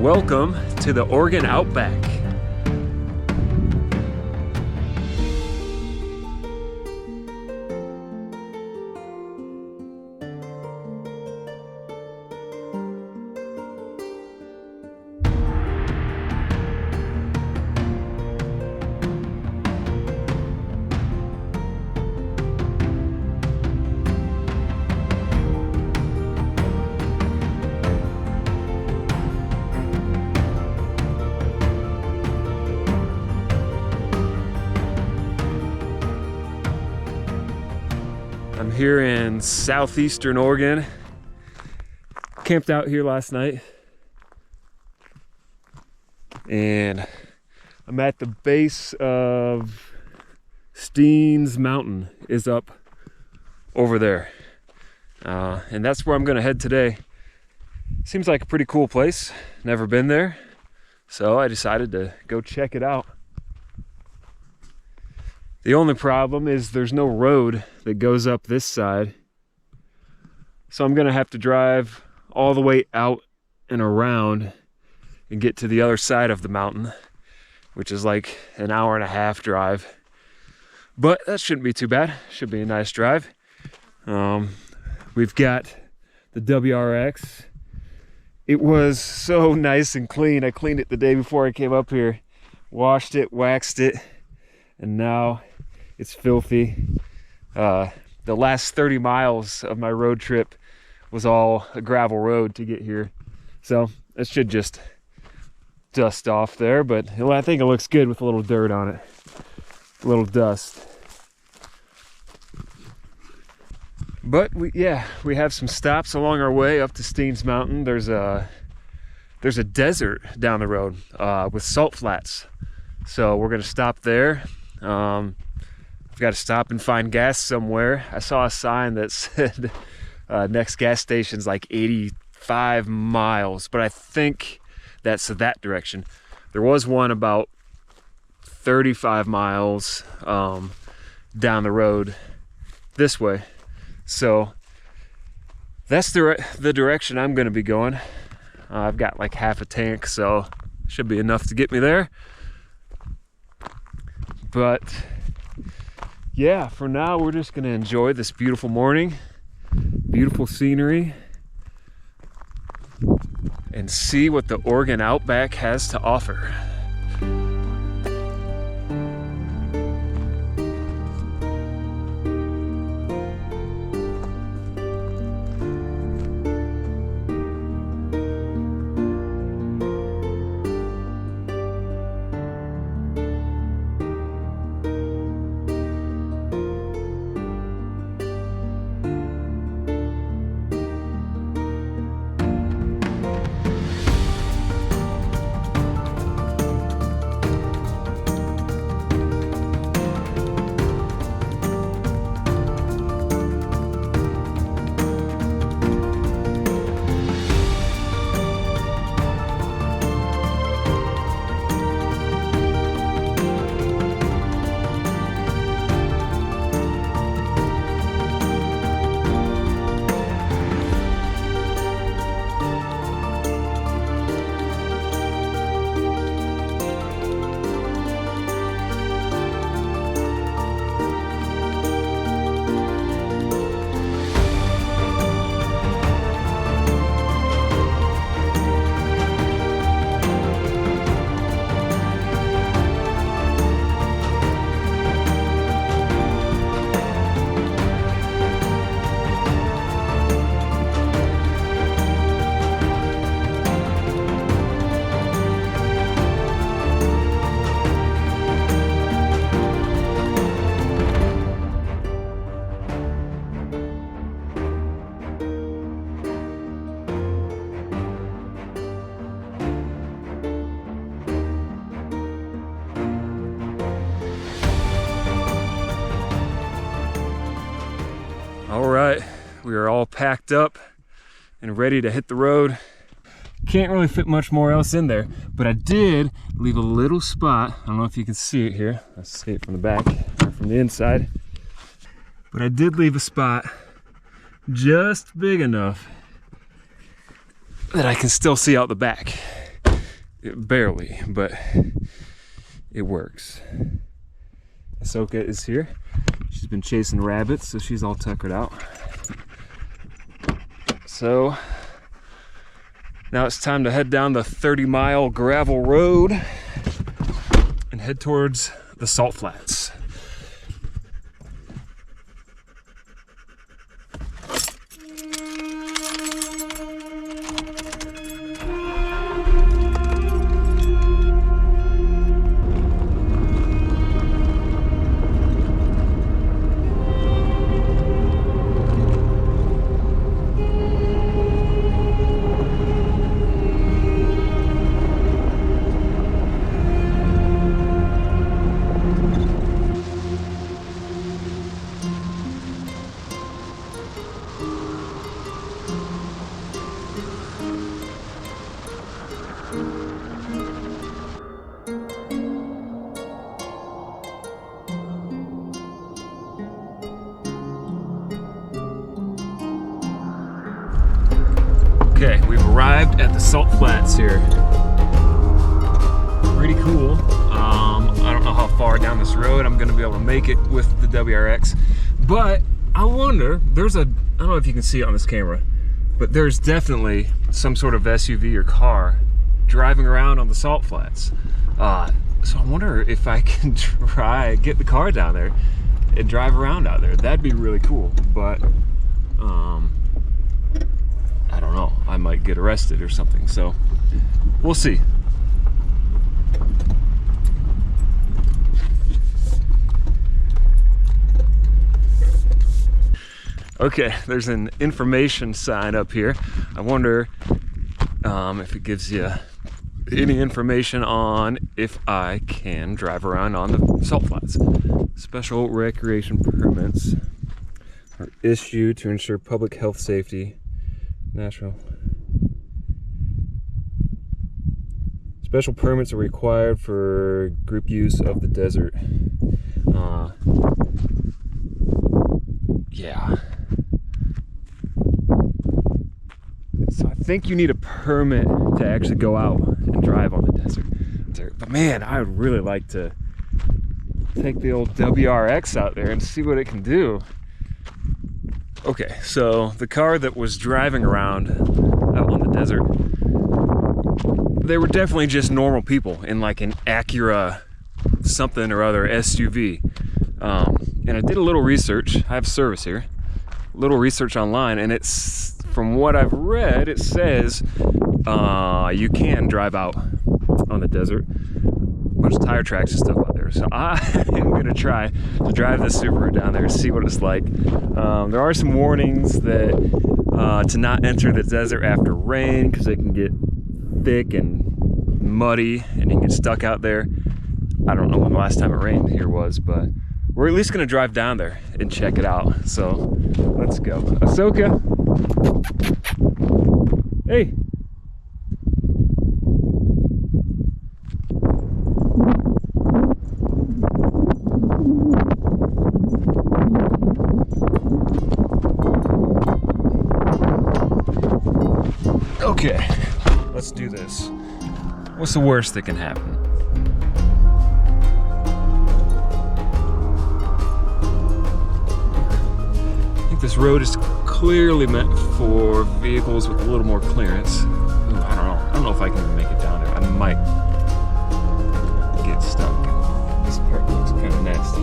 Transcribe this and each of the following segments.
and welcome to the Oregon Outback. I'm here in southeastern Oregon. Camped out here last night. And I'm at the base of Steens Mountain is up over there. And that's where I'm gonna head today. Seems like a pretty cool place. Never been there. So I decided to go check it out. The only problem is there's no road that goes up this side. So I'm gonna have to drive all the way out and around and get to the other side of the mountain, which is like an hour and a half drive. But that shouldn't be too bad. Should be a nice drive. We've got the WRX. It was so nice and clean. I cleaned it the day before I came up here, washed it, waxed it, and now it's filthy. The last 30 miles of my road trip was all a gravel road to get here. So it should just dust off there, but I think it looks good with a little dirt on it, a little dust. But we have some stops along our way up to Steens Mountain. There's a desert down the road with salt flats. So we're gonna stop there. I've got to stop and find gas somewhere. I saw a sign that said next gas station's like 85 miles, but I think that's that direction. There was one about 35 miles down the road this way. So that's the direction I'm going to be going. I've got like half a tank, so should be enough to get me there. But yeah, for now we're just going to enjoy this beautiful morning, beautiful scenery, and see what the Oregon Outback has to offer. All right, we are all packed up and ready to hit the road. Can't really fit much more else in there, but I did leave a little spot. I don't know if you can see it here. Let's see it from the back or from the inside. But I did leave a spot just big enough that I can still see out the back. barely, but it works. Ahsoka is here. She's been chasing rabbits, so she's all tuckered out. So now it's time to head down the 30-mile gravel road and head towards the salt flats. Okay, we've arrived at the salt flats here. Pretty cool. I don't know how far down this road I'm gonna be able to make it with the WRX, but I wonder, I don't know if you can see it on this camera, but there's definitely some sort of SUV or car driving around on the salt flats. So I wonder if I can get the car down there and drive around out there. That'd be really cool, but I don't know, I might get arrested or something, so we'll see. Okay, there's an information sign up here. I wonder if it gives you any information on if I can drive around on the salt flats. Special recreation permits are issued to ensure public health safety. National. Special permits are required for group use of the desert. Yeah. So I think you need a permit to actually go out and drive on the desert. But man, I would really like to take the old WRX out there and see what it can do. Okay, so the car that was driving around out on the desert, they were definitely just normal people in like an Acura something or other SUV. And I did a little research. I have service here. A little research online, and it's, from what I've read, it says you can drive out on the desert. A bunch of tire tracks and stuff out there. So I am gonna try to drive this Subaru down there and see what it's like. There are some warnings that to not enter the desert after rain, because it can get thick and muddy and you can get stuck out there. I don't know when the last time it rained here was, but we're at least gonna drive down there and check it out. So let's go. Ahsoka. Hey. Okay, let's do this. What's the worst that can happen? I think this road is clearly meant for vehicles with a little more clearance. Ooh, I don't know. I don't know if I can even make it down there. I might get stuck. This part looks kind of nasty.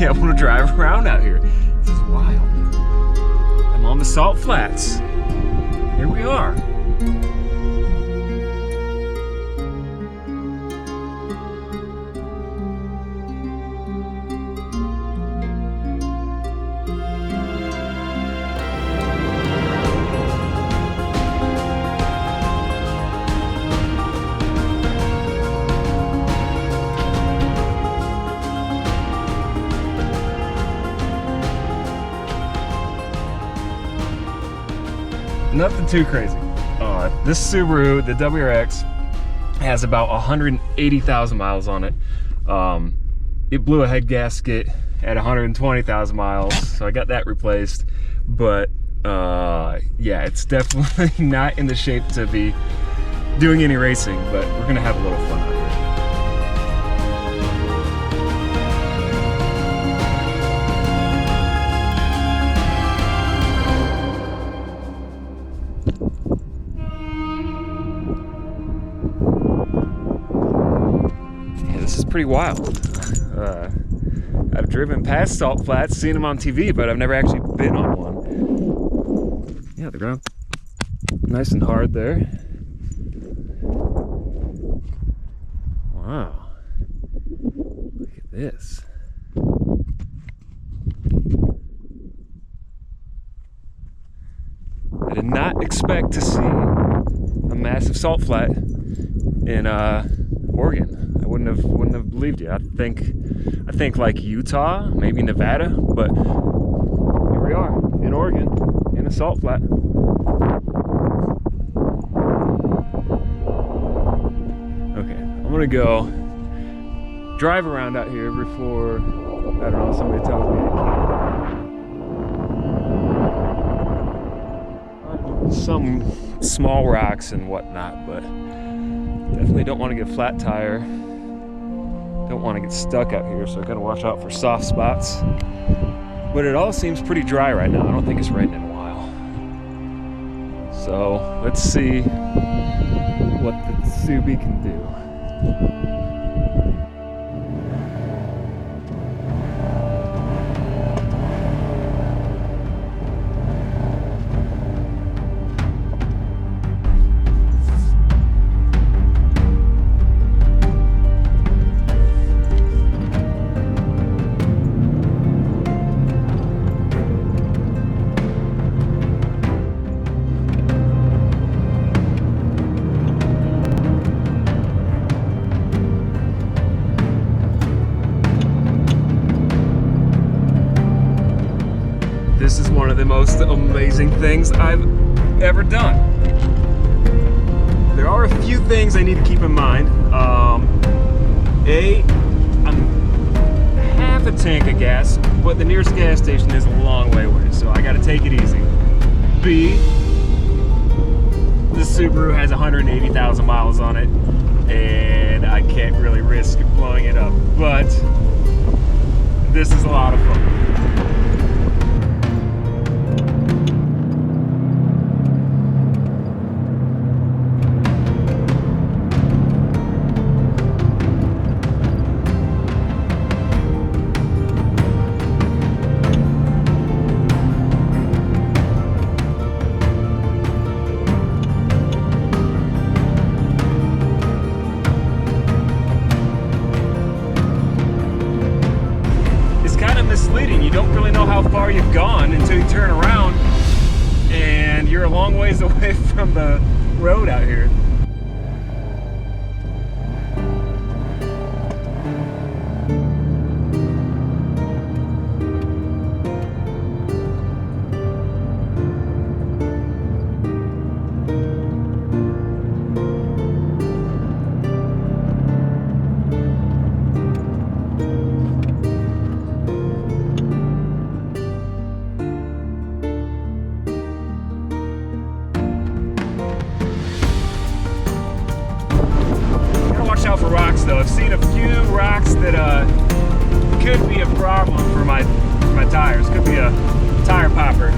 I want to drive around out here. This is wild. I'm on the salt flats. Here we are. Nothing too crazy. This Subaru, the WRX, has about 180,000 miles on it. It blew a head gasket at 120,000 miles, so I got that replaced. But yeah, it's definitely not in the shape to be doing any racing, but we're gonna have a little fun out here. Yeah, this is pretty wild. I've driven past salt flats, seen them on TV, but I've never actually been on one. Yeah, the ground nice and hard there. Wow, look at this. I did not expect to see a massive salt flat in Oregon. I wouldn't have believed you. I think like Utah, maybe Nevada, but here we are in Oregon in a salt flat. Okay, I'm gonna go drive around out here before, I don't know, somebody tells me I can't. Some small rocks and whatnot, but definitely don't want to get a flat tire. Don't want to get stuck out here, so I gotta watch out for soft spots. But it all seems pretty dry right now. I don't think it's rained in a while. So let's see what the Subi can do. This is one of the most amazing things I've ever done. There are a few things I need to keep in mind. A, I'm half a tank of gas, but the nearest gas station is a long way away, so I gotta take it easy. B, this Subaru has 180,000 miles on it, and I can't really risk blowing it up, but this is a lot of fun. Misleading. You don't really know how far you've gone until you turn around and you're a long ways away from the road out here. Out for rocks though. I've seen a few rocks that could be a problem for my tires. Could be a tire popper.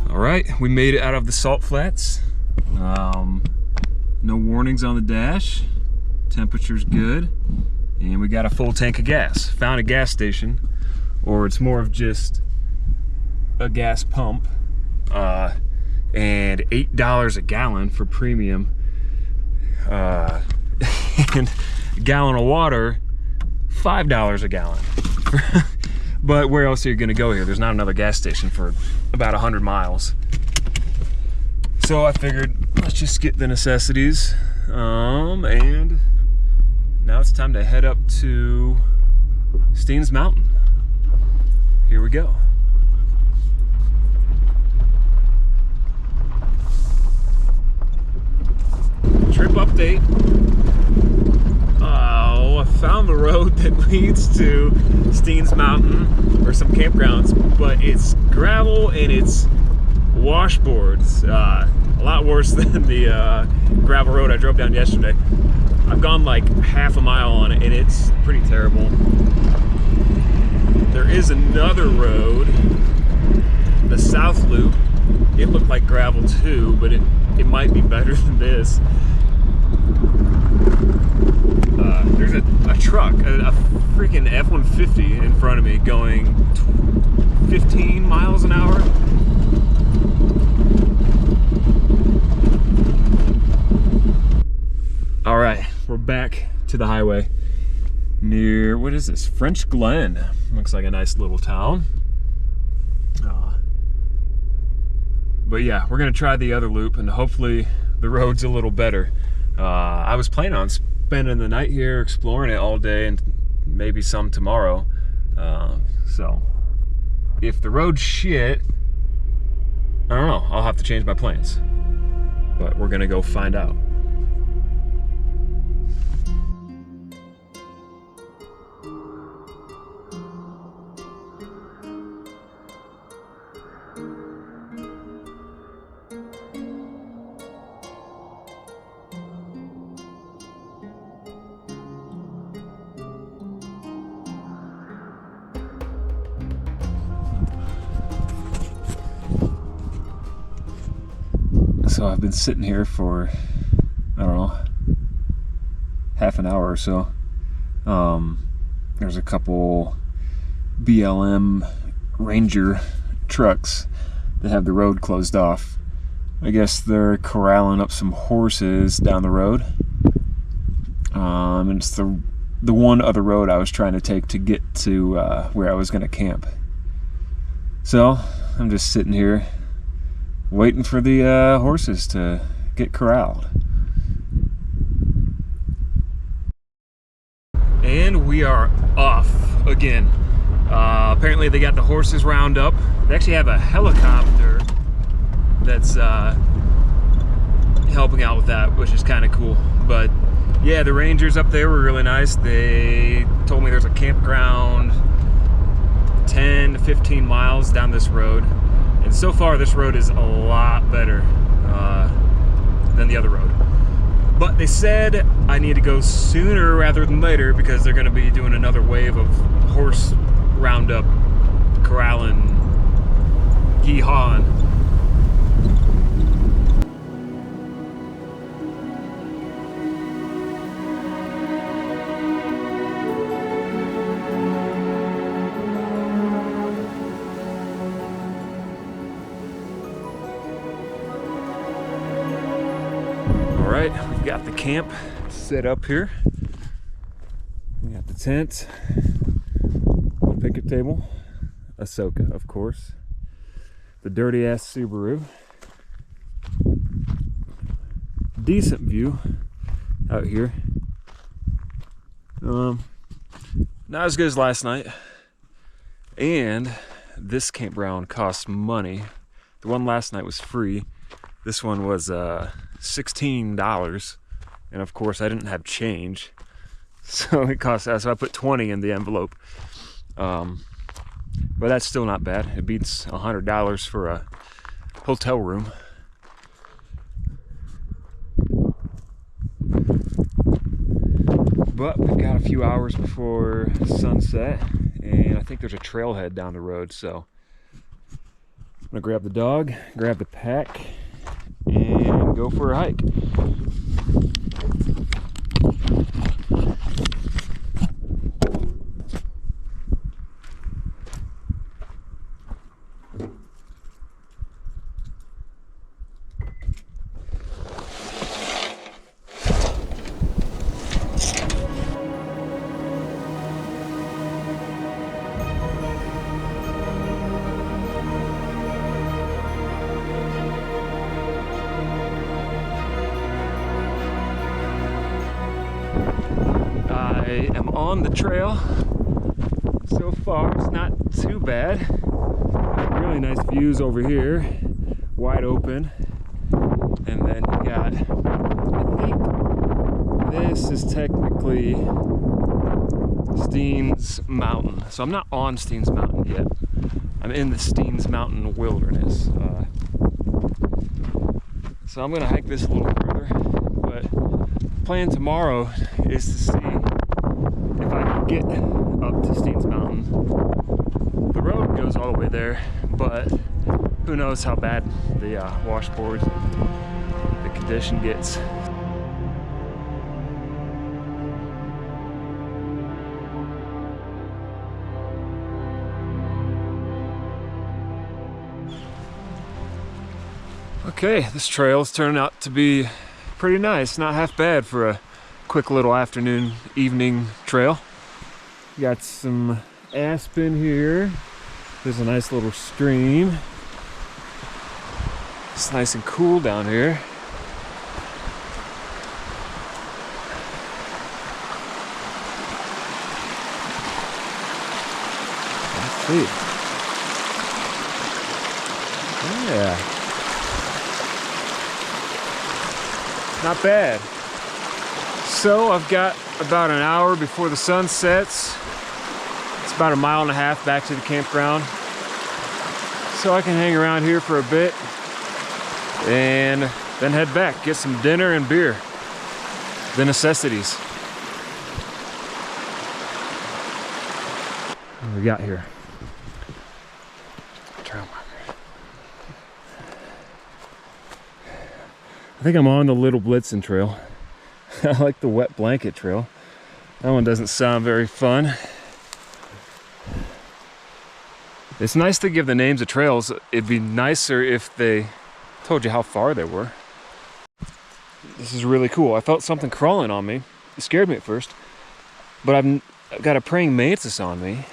Alright, we made it out of the salt flats. No warnings on the dash. Temperature's good. And we got a full tank of gas. Found a gas station, or it's more of just a gas pump. And $8 a gallon for premium. And gallon of water, $5 a gallon. But where else are you gonna go here? There's not another gas station for about 100 miles. So I figured, let's just get the necessities. And now it's time to head up to Steens Mountain. Here we go. Trip update. Oh, I found the road that leads to Steens Mountain, or some campgrounds, but it's gravel and it's washboards. A lot worse than the gravel road I drove down yesterday. I've gone like half a mile on it and it's pretty terrible. There is another road, the South Loop. It looked like gravel too, but it might be better than this. There's a truck, a freaking F-150 in front of me going 15 miles an hour. All right, we're back to the highway near, what is this? French Glen. Looks like a nice little town. But yeah, we're gonna try the other loop and hopefully the road's a little better. I was planning on spending the night here, exploring it all day and maybe some tomorrow. So if the road's shit, I don't know, I'll have to change my plans. But we're gonna go find out. So I've been sitting here for, I don't know, half an hour or so. There's a couple BLM Ranger trucks that have the road closed off. I guess they're corralling up some horses down the road. And it's the one other road I was trying to take to get to where I was going to camp. So I'm just sitting here waiting for the horses to get corralled. And we are off again. Apparently they got the horses round up. They actually have a helicopter that's helping out with that, which is kind of cool. But yeah, the rangers up there were really nice. They told me there's a campground 10 to 15 miles down this road. And so far this road is a lot better than the other road. But they said I need to go sooner rather than later because they're going to be doing another wave of horse roundup, corralling, yeehawing. Alright, we've got the camp set up here. We got the tent, a picnic table, Ahsoka, of course, the dirty ass Subaru. Decent view out here. Not as good as last night. And this campground costs money. The one last night was free. This one was $16, and of course I didn't have change, so it cost us. So I put 20 in the envelope, but that's still not bad. It beats $100 for a hotel room. But we've got a few hours before sunset, and I think there's a trailhead down the road, so I'm gonna grab the dog, grab the pack, and go for a hike. I am on the trail. So far, it's not too bad. Really nice views over here, wide open. And then you got, I think this is technically Steens Mountain. So I'm not on Steens Mountain yet. I'm in the Steens Mountain Wilderness. So I'm gonna hike this a little further, but plan tomorrow is to see if I can get up to Steens Mountain. The road goes all the way there, but who knows how bad the washboards, the condition gets. Okay, this trail is turning out to be pretty nice, not half bad for a quick little afternoon, evening trail. Got some aspen here. There's a nice little stream. It's nice and cool down here. Let's see. Yeah. Not bad. So I've got about an hour before the sun sets. It's about 1.5 miles back to the campground. So I can hang around here for a bit and then head back, get some dinner and beer. The necessities. What do we got here? Trail marker. I think I'm on the Little Blitzen trail. I like the wet blanket trail. That one doesn't sound very fun. It's nice to give the names of trails. It'd be nicer if they told you how far they were. This is really cool. I felt something crawling on me. It scared me at first. But I've got a praying mantis on me.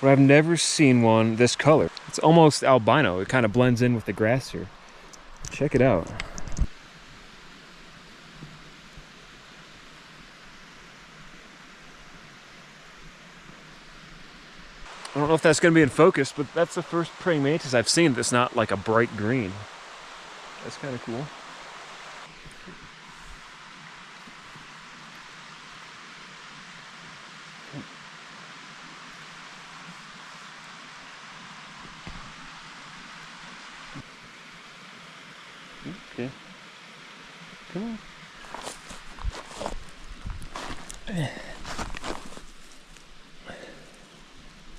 But I've never seen one this color. It's almost albino. It kind of blends in with the grass here. Check it out. I don't know if that's going to be in focus, but that's the first praying mantis I've seen that's not like a bright green. That's kind of cool. Okay. Come on.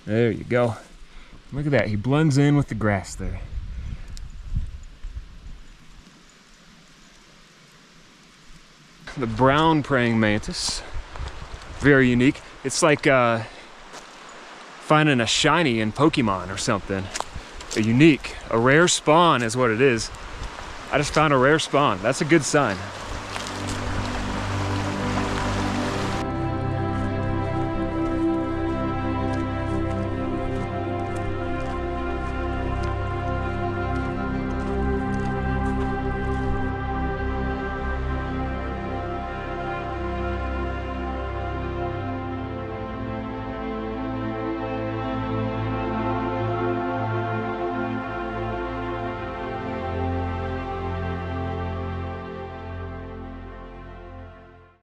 There you go. Look at that. He blends in with the grass there. The brown praying mantis. Very unique. It's like finding a shiny in Pokemon or something. A rare spawn is what it is. I just found a rare spawn. That's a good sign.